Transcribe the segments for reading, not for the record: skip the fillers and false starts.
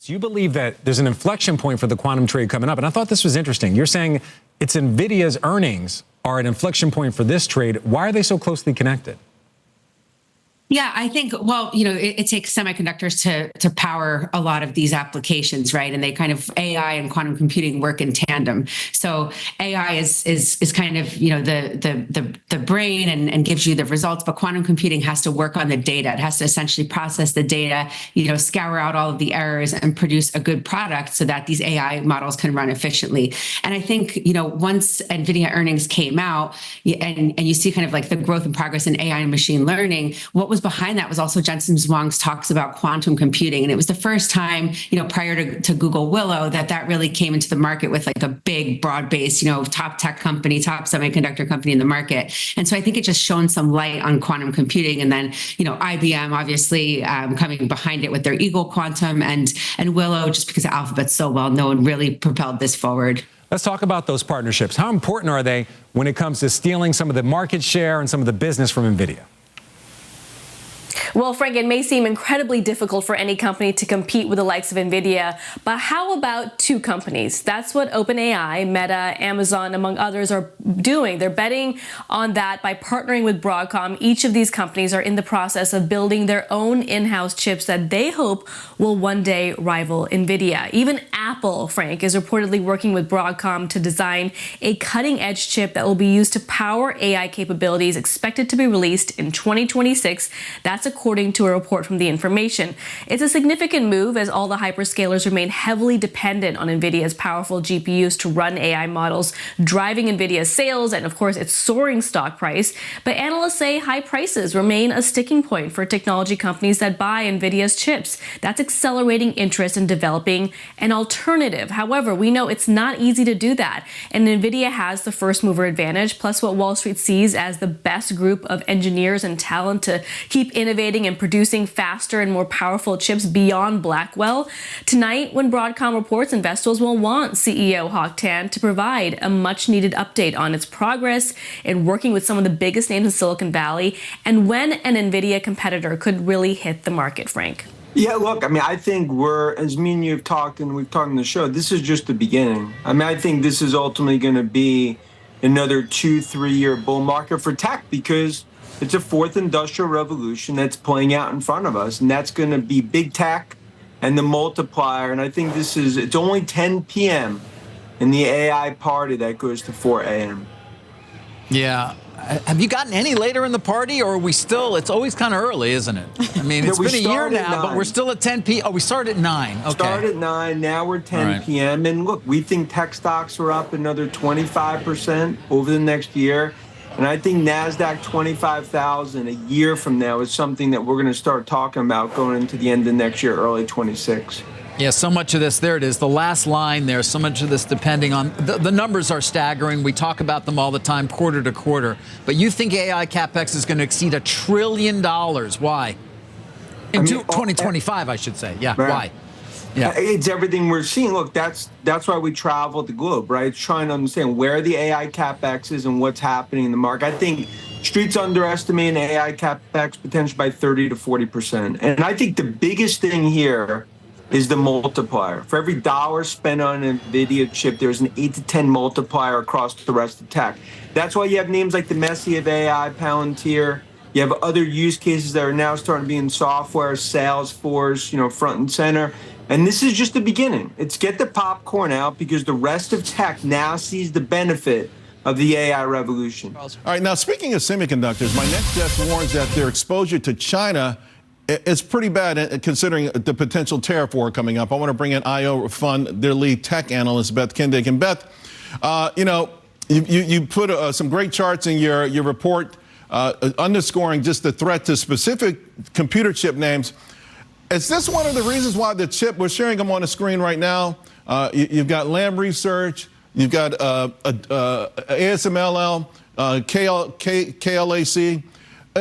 So you believe that there's an inflection point for the quantum trade coming up. And I thought this was interesting. You're saying it's NVIDIA's earnings are an inflection point for this trade. Why are they so closely connected? Yeah, I think, well, it takes semiconductors to power a lot of these applications, right? And they kind of, AI and quantum computing work in tandem. So AI is kind of, the brain and gives you the results, but quantum computing has to work on the data. It has to essentially process the data, scour out all of the errors and produce a good product so that these AI models can run efficiently. And I think, once NVIDIA earnings came out and you see kind of like the growth and progress in AI and machine learning, what was behind that was also Jensen Huang's talks about quantum computing. And it was the first time, prior to Google Willow, that really came into the market with like a big, broad-based, top tech company, top semiconductor company in the market. And so I think it just shone some light on quantum computing. And then, IBM obviously coming behind it with their Eagle Quantum, and Willow, just because Alphabet's so well known, really propelled this forward. Let's talk about those partnerships. How important are they when it comes to stealing some of the market share and some of the business from NVIDIA? Well, Frank, it may seem incredibly difficult for any company to compete with the likes of NVIDIA, but how about two companies? That's what OpenAI, Meta, Amazon, among others are doing. They're betting on that by partnering with Broadcom. Each of these companies are in the process of building their own in-house chips that they hope will one day rival NVIDIA. Even Apple, Frank, is reportedly working with Broadcom to design a cutting-edge chip that will be used to power AI capabilities, expected to be released in 2026. That's according to a report from The Information. It's a significant move as all the hyperscalers remain heavily dependent on NVIDIA's powerful GPUs to run AI models, driving NVIDIA's sales and, of course, its soaring stock price. But analysts say high prices remain a sticking point for technology companies that buy NVIDIA's chips. That's accelerating interest in developing an alternative. However, we know it's not easy to do that, and NVIDIA has the first mover advantage, plus what Wall Street sees as the best group of engineers and talent to keep innovating and producing faster and more powerful chips beyond Blackwell. Tonight, when Broadcom reports, investors will want CEO Hock Tan to provide a much-needed update on its progress in working with some of the biggest names in Silicon Valley, and when an NVIDIA competitor could really hit the market, Frank. Yeah, look, I think as me and you have talked, and we've talked on the show, this is just the beginning. I think this is ultimately going to be another 2-3 year bull market for tech, because it's a fourth industrial revolution that's playing out in front of us, and that's going to be big tech and the multiplier. And I think it's only 10 p.m. in the AI party that goes to 4 a.m. Yeah. Have you gotten any later in the party, or are we still, it's always kind of early, isn't it? I mean, it's been a year now, but we're still at 10 p.m. Oh, we started at 9. Okay. Started at 9, now we're 10 p.m. And look, we think tech stocks are up another 25% over the next year. And I think NASDAQ 25,000 a year from now is something that we're going to start talking about going into the end of next year, early 26. Yeah, so much of this, there it is, the last line there, so much of this depending on, the numbers are staggering. We talk about them all the time, quarter to quarter. But you think AI CapEx is going to exceed $1 trillion. Why? In 2025, I should say. Yeah, right. Why? Yeah. It's everything we're seeing. Look, that's why we travel the globe, right? It's trying to understand where the AI CapEx is and what's happening in the market. I think Street's underestimating AI CapEx potential by 30 to 40%. And I think the biggest thing here is the multiplier. For every dollar spent on an NVIDIA chip, there's an 8 to 10 multiplier across the rest of tech. That's why you have names like the Messi of AI, Palantir. You have other use cases that are now starting to be in software, Salesforce, front and center. And this is just the beginning. It's get the popcorn out, because the rest of tech now sees the benefit of the AI revolution. All right, now speaking of semiconductors, my next guest warns that their exposure to China is pretty bad, considering the potential tariff war coming up. I want to bring in IO Fund, their lead tech analyst, Beth Kindig. And Beth, you put some great charts in your report underscoring just the threat to specific computer chip names. Is this one of the reasons why the chip, we're sharing them on the screen right now, you've got Lam Research, you've got ASML, KLAC.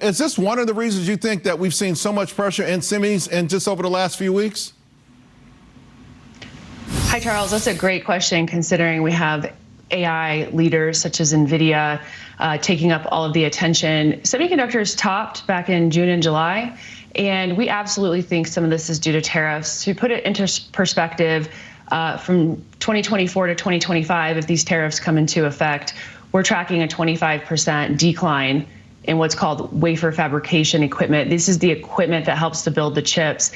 Is this one of the reasons you think that we've seen so much pressure in semis in just over the last few weeks? Hi, Charles. That's a great question, considering we have AI leaders such as NVIDIA taking up all of the attention. Semiconductors topped back in June and July, And we absolutely think some of this is due to tariffs. To put it into perspective, from 2024 to 2025, if these tariffs come into effect, we're tracking a 25% decline in what's called wafer fabrication equipment. This is the equipment that helps to build the chips.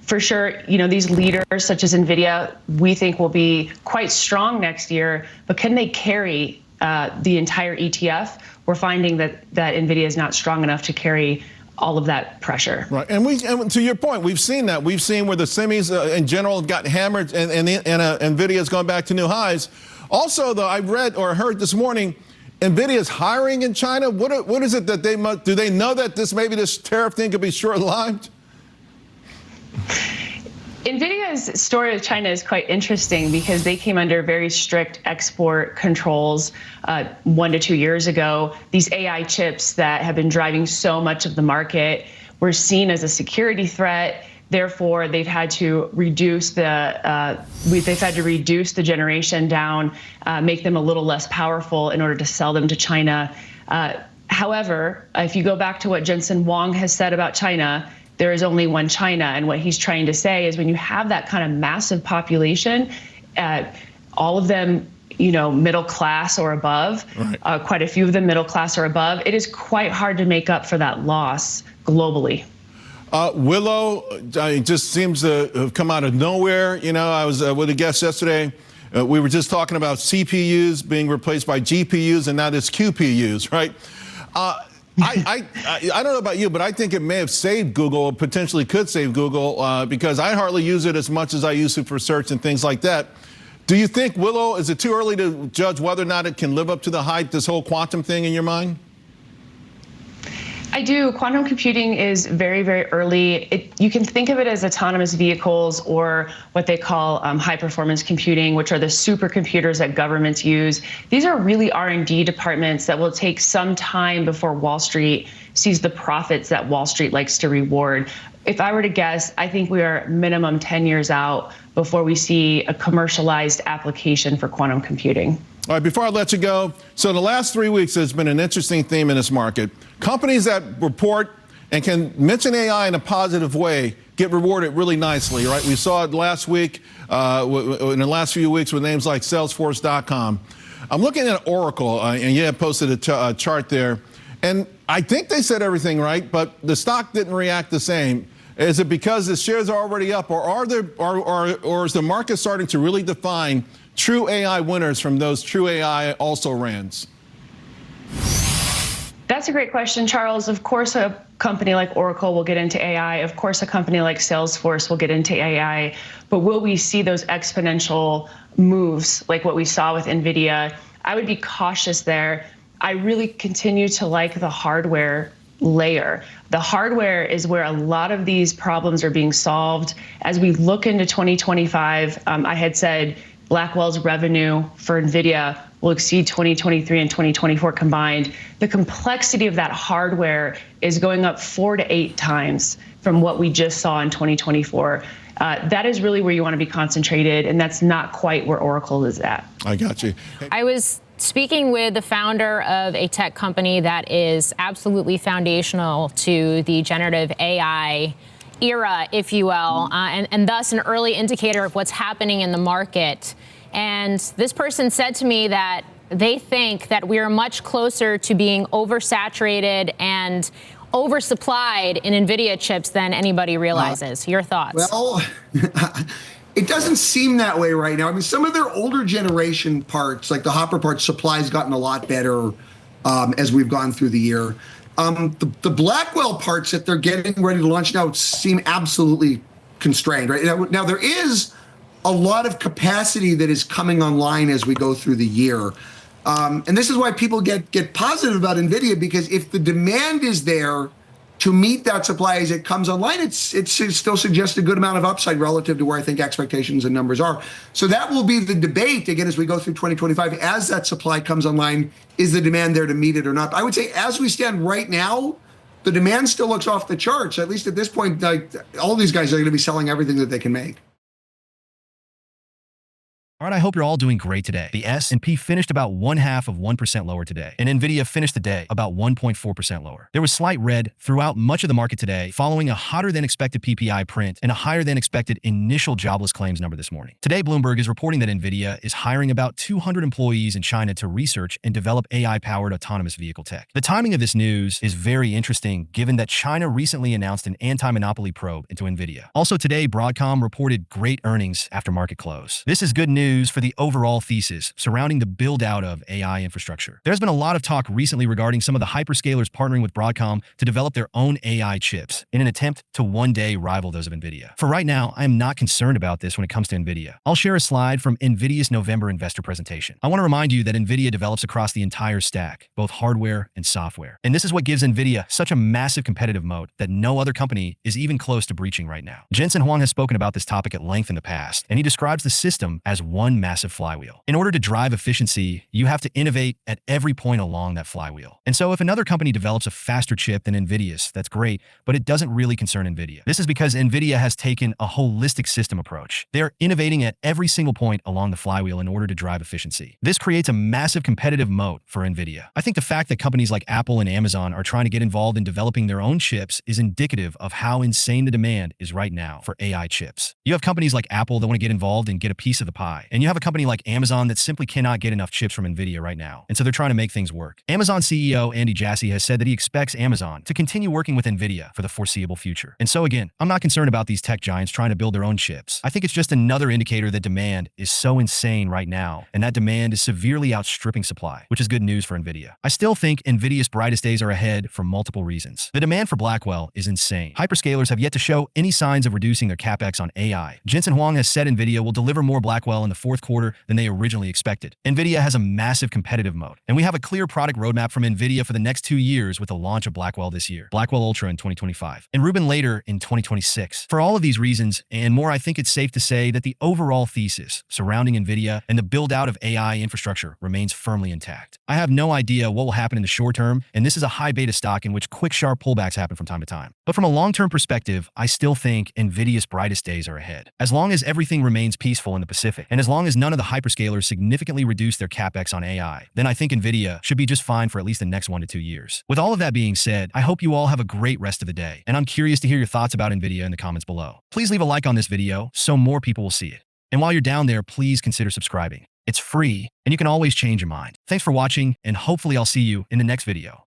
For sure, these leaders such as NVIDIA, we think will be quite strong next year, but can they carry the entire ETF? We're finding that NVIDIA is not strong enough to carry all of that pressure. Right, and to your point, we've seen that. We've seen where the semis in general have got hammered, and NVIDIA's gone back to new highs. Also, though, I read or heard this morning, NVIDIA's hiring in China. What is it that they must, do they know that this tariff thing could be short-lived? NVIDIA's story with China is quite interesting because they came under very strict export controls 1 to 2 years ago. These AI chips that have been driving so much of the market were seen as a security threat. Therefore, they've had to reduce the generation down, make them a little less powerful in order to sell them to China. However, if you go back to what Jensen Huang has said about China, there is only one China. And what he's trying to say is when you have that kind of massive population, all of them, middle class or above, right. Quite a few of them middle class or above, it is quite hard to make up for that loss globally. Willow just seems to have come out of nowhere. I was with a guest yesterday. We were just talking about CPUs being replaced by GPUs, and now it's QPUs, right? I don't know about you, but I think it may have saved Google, or potentially could save Google, because I hardly use it as much as I use it for search and things like that. Do you think, Willow, is it too early to judge whether or not it can live up to the hype, this whole quantum thing in your mind? I do. Quantum computing is very, very early. You can think of it as autonomous vehicles or what they call high-performance computing, which are the supercomputers that governments use. These are really R&D departments that will take some time before Wall Street sees the profits that Wall Street likes to reward. If I were to guess, I think we are minimum 10 years out before we see a commercialized application for quantum computing. All right, before I let you go, so in the last 3 weeks, there's been an interesting theme in this market. Companies that report and can mention AI in a positive way get rewarded really nicely, right? We saw it last week, in the last few weeks with names like Salesforce.com. I'm looking at Oracle, and you have posted a chart there, and I think they said everything right, but the stock didn't react the same. Is it because the shares are already up, or is the market starting to really define true AI winners from those true AI also-rans? That's a great question, Charles. Of course, a company like Oracle will get into AI. Of course, a company like Salesforce will get into AI. But will we see those exponential moves like what we saw with NVIDIA? I would be cautious there. I really continue to like the hardware layer. The hardware is where a lot of these problems are being solved. As we look into 2025, I had said Blackwell's revenue for NVIDIA will exceed 2023 and 2024 combined. The complexity of that hardware is going up 4 to 8 times from what we just saw in 2024. That is really where you want to be concentrated, and that's not quite where Oracle is at. I got you. I was speaking with the founder of a tech company that is absolutely foundational to the generative AI era, if you will, and thus an early indicator of what's happening in the market. And this person said to me that they think that we are much closer to being oversaturated and oversupplied in NVIDIA chips than anybody realizes. Your thoughts? Well, it doesn't seem that way right now. I mean, some of their older generation parts, like the Hopper parts, supply has gotten a lot better as we've gone through the year. The Blackwell parts that they're getting ready to launch now seem absolutely constrained, right? Now there is a lot of capacity that is coming online as we go through the year. And this is why people get positive about NVIDIA, because if the demand is there to meet that supply as it comes online, it still suggests a good amount of upside relative to where I think expectations and numbers are. So that will be the debate, again, as we go through 2025, as that supply comes online, is the demand there to meet it or not? I would say as we stand right now, the demand still looks off the charts. At least at this point, like, all these guys are going to be selling everything that they can make. All right, I hope you're all doing great today. The S&P finished about 0.5% lower today, and NVIDIA finished the day about 1.4% lower. There was slight red throughout much of the market today, following a hotter than expected PPI print and a higher than expected initial jobless claims number this morning. Today, Bloomberg is reporting that NVIDIA is hiring about 200 employees in China to research and develop AI-powered autonomous vehicle tech. The timing of this news is very interesting, given that China recently announced an anti-monopoly probe into NVIDIA. Also today, Broadcom reported great earnings after market close. This is good news for the overall thesis surrounding the build-out of AI infrastructure. There's been a lot of talk recently regarding some of the hyperscalers partnering with Broadcom to develop their own AI chips in an attempt to one day rival those of NVIDIA. For right now, I am not concerned about this when it comes to NVIDIA. I'll share a slide from NVIDIA's November investor presentation. I want to remind you that NVIDIA develops across the entire stack, both hardware and software. And this is what gives NVIDIA such a massive competitive moat that no other company is even close to breaching right now. Jensen Huang has spoken about this topic at length in the past, and he describes the system as one massive flywheel. In order to drive efficiency, you have to innovate at every point along that flywheel. And so if another company develops a faster chip than NVIDIA's, that's great, but it doesn't really concern NVIDIA. This is because NVIDIA has taken a holistic system approach. They're innovating at every single point along the flywheel in order to drive efficiency. This creates a massive competitive moat for NVIDIA. I think the fact that companies like Apple and Amazon are trying to get involved in developing their own chips is indicative of how insane the demand is right now for AI chips. You have companies like Apple that want to get involved and get a piece of the pie, and you have a company like Amazon that simply cannot get enough chips from NVIDIA right now, and so they're trying to make things work. Amazon CEO Andy Jassy has said that he expects Amazon to continue working with NVIDIA for the foreseeable future. And so again, I'm not concerned about these tech giants trying to build their own chips. I think it's just another indicator that demand is so insane right now, and that demand is severely outstripping supply, which is good news for NVIDIA. I still think NVIDIA's brightest days are ahead for multiple reasons. The demand for Blackwell is insane. Hyperscalers have yet to show any signs of reducing their capex on AI. Jensen Huang has said NVIDIA will deliver more Blackwell in the fourth quarter than they originally expected. NVIDIA has a massive competitive moat, and we have a clear product roadmap from NVIDIA for the next 2 years with the launch of Blackwell this year, Blackwell Ultra in 2025, and Rubin later in 2026. For all of these reasons and more, I think it's safe to say that the overall thesis surrounding NVIDIA and the build-out of AI infrastructure remains firmly intact. I have no idea what will happen in the short term, and this is a high beta stock in which quick, sharp pullbacks happen from time to time. But from a long-term perspective, I still think NVIDIA's brightest days are ahead. As long as everything remains peaceful in the Pacific, and as long as none of the hyperscalers significantly reduce their capex on AI, then I think NVIDIA should be just fine for at least the next 1 to 2 years. With all of that being said, I hope you all have a great rest of the day, and I'm curious to hear your thoughts about NVIDIA in the comments below. Please leave a like on this video so more people will see it. And while you're down there, please consider subscribing. It's free, and you can always change your mind. Thanks for watching, and hopefully I'll see you in the next video.